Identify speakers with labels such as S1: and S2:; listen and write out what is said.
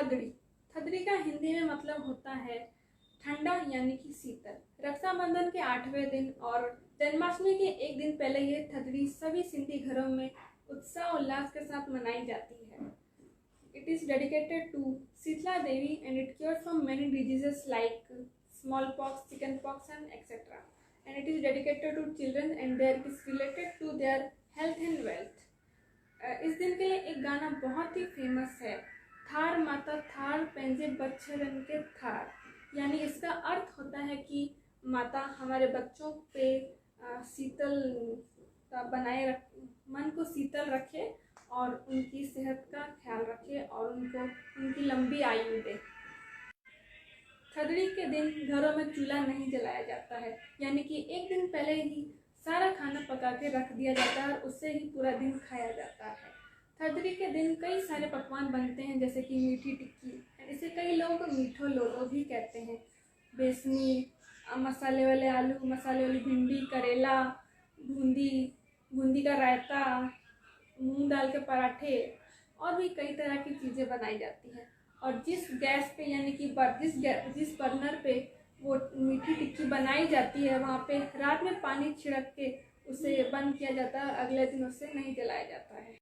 S1: थदड़ी। थदड़ी का हिंदी में मतलब होता है ठंडा यानी कि शीतल। रक्षाबंधन के 8वें दिन और जन्माष्टमी के एक दिन पहले ये थदड़ी सभी सिंधी घरों में उत्साह उल्लास के साथ मनाई जाती है। It is dedicated to Sitla Devi and it cures from many diseases like smallpox, chickenpox and etc. And it is dedicated to children and it is related to their health and wealth. इस दिन के लिए एक गाना बहुत ही famous है, थार माता थार पेंजे बच्चरन के थार। यानी इसका अर्थ होता है कि माता हमारे बच्चों पे शीतल बनाए रख, मन को शीतल रखे और उनकी सेहत का ख्याल रखे और उनको उनकी लंबी आयु दे। थदड़ी के दिन घरों में चूल्हा नहीं जलाया जाता है, यानी कि एक दिन पहले ही सारा खाना पका के रख दिया जाता है और उससे ही पूरा दिन खाया जाता है। थदड़ी के दिन कई सारे पकवान बनते हैं, जैसे कि मीठी टिक्की, इसे कई लोग मीठो लोलो भी कहते हैं, बेसनी, मसाले वाले आलू, मसाले वाली भिंडी, करेला, बूंदी का रायता, मूंग दाल के पराठे और भी कई तरह की चीज़ें बनाई जाती हैं। और जिस गैस पे यानी कि जिस बर्नर पे वो मीठी टिक्की बनाई जाती है, वहाँ पे रात में पानी छिड़क के उसे बंद किया जाता है और अगले दिन उसे नहीं जलाया जाता है।